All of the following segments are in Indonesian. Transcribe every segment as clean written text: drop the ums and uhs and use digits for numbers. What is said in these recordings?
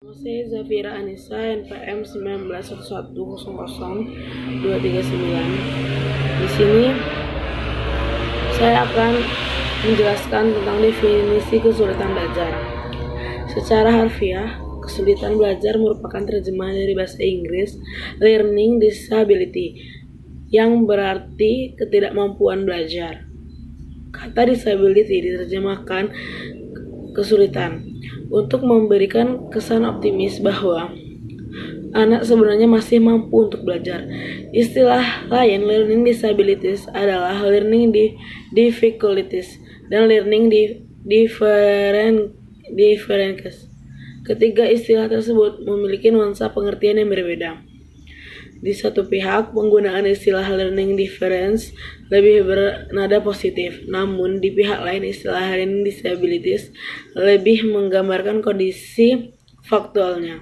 Saya Zafira Anissa, NPM 191100239. Di sini saya akan menjelaskan tentang definisi kesulitan belajar. Secara harfiah, kesulitan belajar merupakan terjemahan dari bahasa Inggris learning disability, yang berarti ketidakmampuan belajar. Kata disability diterjemahkan kesulitan untuk memberikan kesan optimis bahwa anak sebenarnya masih mampu untuk belajar. Istilah lain learning disabilities adalah learning difficulties dan learning differences. Ketiga istilah tersebut memiliki nuansa pengertian yang berbeda. Di satu pihak, penggunaan istilah learning difference lebih bernada positif, namun di pihak lain istilah learning disabilities lebih menggambarkan kondisi faktualnya.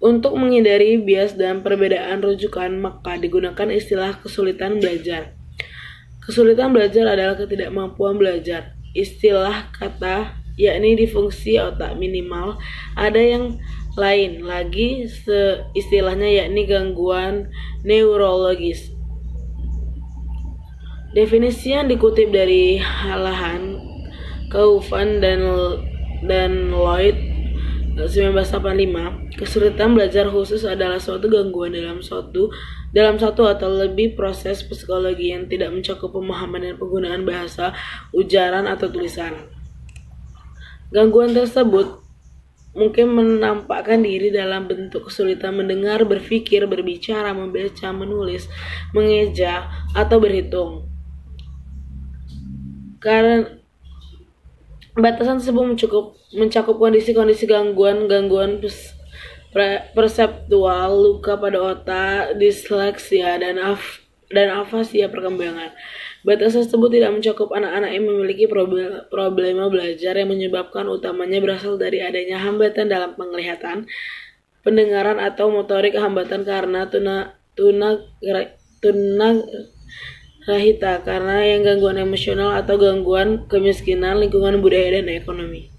Untuk menghindari bias dan perbedaan rujukan, maka digunakan istilah kesulitan belajar. Kesulitan belajar adalah ketidakmampuan belajar. Istilah kata yakni difungsi otak minimal. Ada yang lain lagi istilahnya yakni gangguan neurologis. Definisi yang dikutip dari Halahan, Kaufman dan Lloyd 1985, kesulitan belajar khusus adalah suatu gangguan dalam satu atau lebih proses psikologi yang tidak mencakup pemahaman dan penggunaan bahasa, ujaran, atau tulisan. Gangguan tersebut mungkin menampakkan diri dalam bentuk kesulitan mendengar, berpikir, berbicara, membaca, menulis, mengeja, atau berhitung. Karena batasan tersebut mencakup kondisi-kondisi gangguan perseptual, luka pada otak, disleksia, dan afasia perkembangan. Batasan tersebut tidak mencakup anak-anak yang memiliki problema belajar yang menyebabkan utamanya berasal dari adanya hambatan dalam penglihatan, pendengaran, atau motorik, hambatan karena tunagrahita, karena yang gangguan emosional, atau gangguan kemiskinan, lingkungan budaya, dan ekonomi.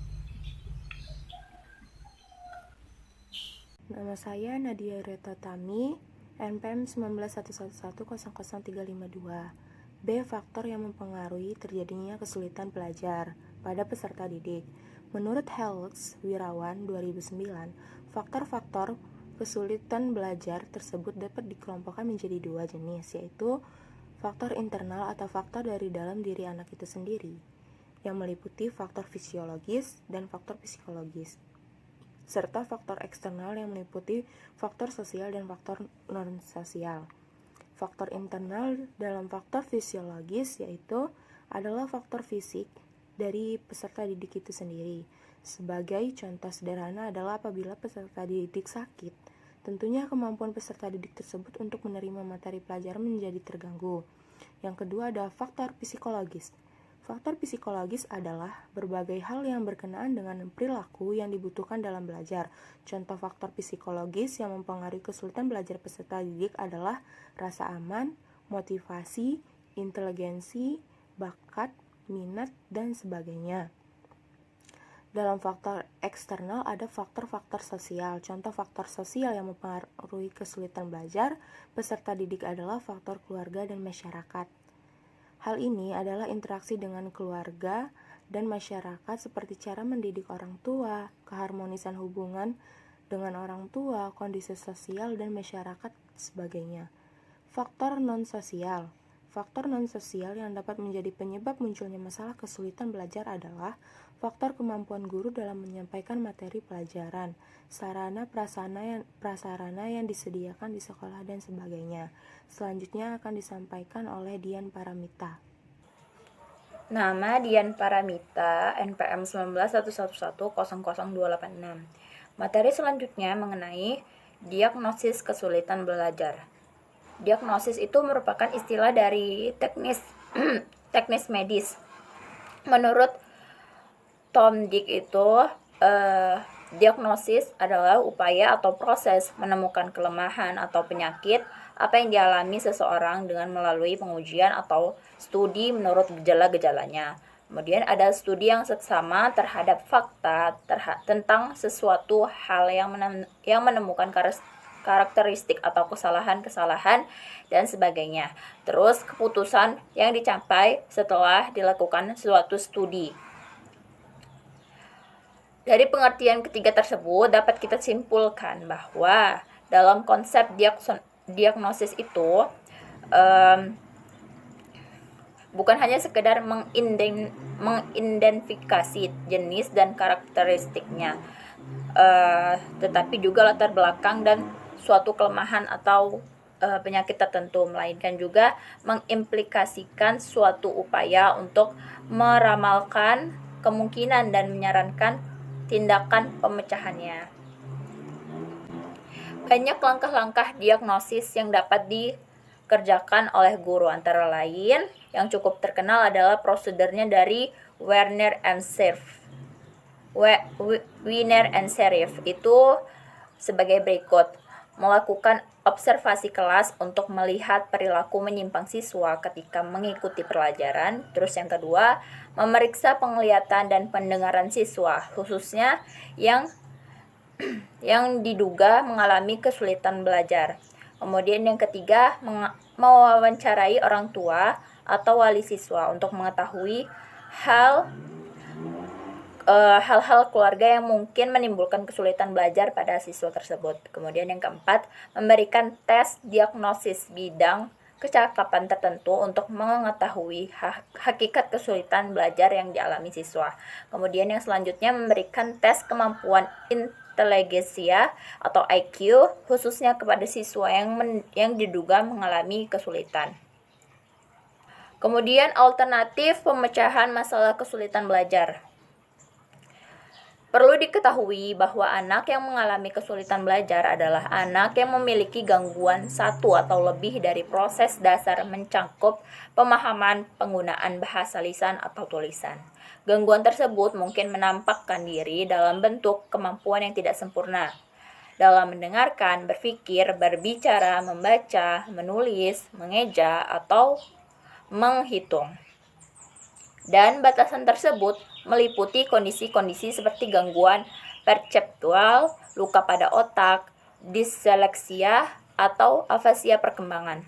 Nama saya Nadia Reta Tami, NPM 19111000352. B. Faktor yang mempengaruhi terjadinya kesulitan belajar pada peserta didik. Menurut Helix Wirawan 2009, faktor-faktor kesulitan belajar tersebut dapat dikelompokkan menjadi dua jenis, yaitu faktor internal atau faktor dari dalam diri anak itu sendiri, yang meliputi faktor fisiologis dan faktor psikologis, serta faktor eksternal yang meliputi faktor sosial dan faktor non-sosial. Faktor internal dalam faktor fisiologis yaitu adalah faktor fisik dari peserta didik itu sendiri. Sebagai contoh sederhana adalah apabila peserta didik sakit, tentunya kemampuan peserta didik tersebut untuk menerima materi pelajaran menjadi terganggu. Yang kedua adalah faktor psikologis. Faktor psikologis adalah berbagai hal yang berkenaan dengan perilaku yang dibutuhkan dalam belajar. Contoh faktor psikologis yang mempengaruhi kesulitan belajar peserta didik adalah rasa aman, motivasi, inteligensi, bakat, minat, dan sebagainya. Dalam faktor eksternal ada faktor-faktor sosial. Contoh faktor sosial yang mempengaruhi kesulitan belajar peserta didik adalah faktor keluarga dan masyarakat. Hal ini adalah interaksi dengan keluarga dan masyarakat seperti cara mendidik orang tua, keharmonisan hubungan dengan orang tua, kondisi sosial dan masyarakat sebagainya. Faktor non-sosial. Faktor non-sosial yang dapat menjadi penyebab munculnya masalah kesulitan belajar adalah faktor kemampuan guru dalam menyampaikan materi pelajaran, sarana prasarana yang disediakan di sekolah dan sebagainya. Selanjutnya akan disampaikan oleh Dian Paramita. Nama Dian Paramita, NPM 19111000286. Materi selanjutnya mengenai diagnosis kesulitan belajar. Diagnosis itu merupakan istilah dari teknis medis. Menurut Tom Dick itu, diagnosis adalah upaya atau proses menemukan kelemahan atau penyakit apa yang dialami seseorang dengan melalui pengujian atau studi menurut gejala-gejalanya. Kemudian ada studi yang seksama terhadap fakta tentang sesuatu hal yang menemukan karakteristik atau kesalahan-kesalahan dan sebagainya. Terus keputusan yang dicapai setelah dilakukan suatu studi. Dari pengertian ketiga tersebut dapat kita simpulkan bahwa dalam konsep diagnosis itu bukan hanya sekedar mengidentifikasi jenis dan karakteristiknya, tetapi juga latar belakang dan suatu kelemahan atau penyakit tertentu, melainkan juga mengimplikasikan suatu upaya untuk meramalkan kemungkinan dan menyarankan tindakan pemecahannya. Banyak langkah-langkah diagnosis yang dapat dikerjakan oleh guru, antara lain yang cukup terkenal adalah prosedurnya dari Werner and Serif itu sebagai berikut: melakukan observasi kelas untuk melihat perilaku menyimpang siswa ketika mengikuti pelajaran. Terus yang kedua, memeriksa penglihatan dan pendengaran siswa, khususnya yang diduga mengalami kesulitan belajar. Kemudian yang ketiga, mewawancarai orang tua atau wali siswa untuk mengetahui hal-hal keluarga yang mungkin menimbulkan kesulitan belajar pada siswa tersebut. Kemudian yang keempat, memberikan tes diagnosis bidang kecakapan tertentu untuk mengetahui hakikat kesulitan belajar yang dialami siswa. Kemudian yang selanjutnya, memberikan tes kemampuan inteligensia atau IQ khususnya kepada siswa yang diduga mengalami kesulitan. Kemudian alternatif pemecahan masalah kesulitan belajar. Perlu diketahui bahwa anak yang mengalami kesulitan belajar adalah anak yang memiliki gangguan satu atau lebih dari proses dasar mencangkup pemahaman penggunaan bahasa lisan atau tulisan. Gangguan tersebut mungkin menampakkan diri dalam bentuk kemampuan yang tidak sempurna dalam mendengarkan, berpikir, berbicara, membaca, menulis, mengeja, atau menghitung. Dan batasan tersebut meliputi kondisi-kondisi seperti gangguan perseptual, luka pada otak, disleksia, atau afasia perkembangan.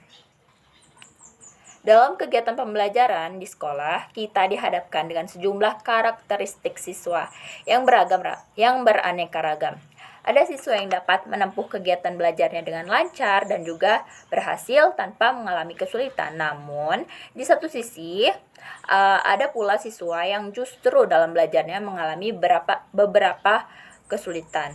Dalam kegiatan pembelajaran di sekolah, kita dihadapkan dengan sejumlah karakteristik siswa yang beraneka ragam. Ada siswa yang dapat menempuh kegiatan belajarnya dengan lancar dan juga berhasil tanpa mengalami kesulitan. Namun, di satu sisi, ada pula siswa yang justru dalam belajarnya mengalami beberapa kesulitan.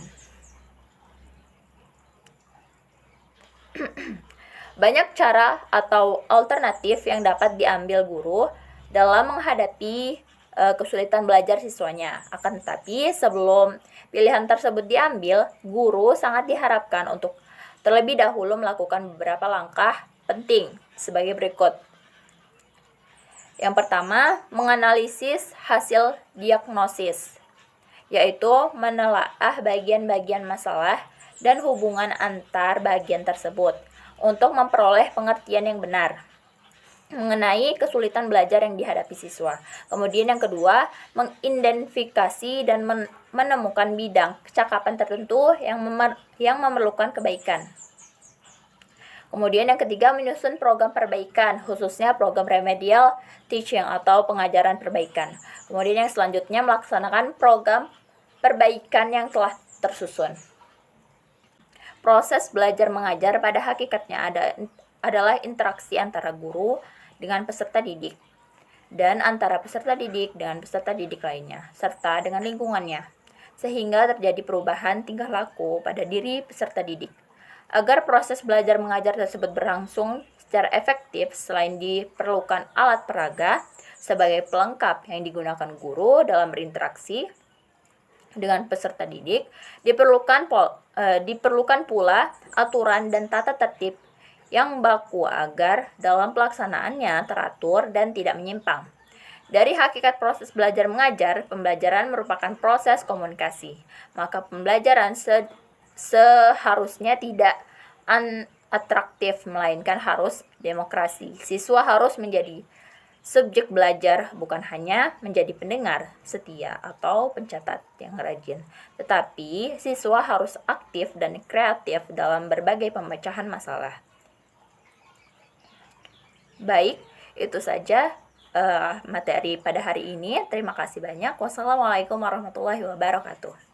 Banyak cara atau alternatif yang dapat diambil guru dalam menghadapi kesulitan belajar siswanya. Akan tetapi, sebelum pilihan tersebut diambil, guru sangat diharapkan untuk terlebih dahulu melakukan beberapa langkah penting sebagai berikut. Yang pertama, menganalisis hasil diagnosis, yaitu menelaah bagian-bagian masalah dan hubungan antar bagian tersebut untuk memperoleh pengertian yang benar mengenai kesulitan belajar yang dihadapi siswa. Kemudian yang kedua, mengidentifikasi dan menemukan bidang kecakapan tertentu yang memerlukan kebaikan. Kemudian yang ketiga, menyusun program perbaikan, khususnya program remedial teaching atau pengajaran perbaikan. Kemudian yang selanjutnya, melaksanakan program perbaikan yang telah tersusun. Proses belajar mengajar pada hakikatnya adalah interaksi antara guru dengan peserta didik, dan antara peserta didik dengan peserta didik lainnya, serta dengan lingkungannya, sehingga terjadi perubahan tingkah laku pada diri peserta didik. Agar proses belajar mengajar tersebut berlangsung secara efektif, selain diperlukan alat peraga sebagai pelengkap yang digunakan guru dalam berinteraksi dengan peserta didik, diperlukan pula aturan dan tata tertib yang baku agar dalam pelaksanaannya teratur dan tidak menyimpang. Dari hakikat proses belajar mengajar, pembelajaran merupakan proses komunikasi. Maka pembelajaran seharusnya tidak atraktif, melainkan harus demokrasi. Siswa harus menjadi subjek belajar bukan hanya menjadi pendengar setia atau pencatat yang rajin, tetapi siswa harus aktif dan kreatif dalam berbagai pemecahan masalah. Baik, itu saja materi pada hari ini. Terima kasih banyak. Wassalamualaikum warahmatullahi wabarakatuh.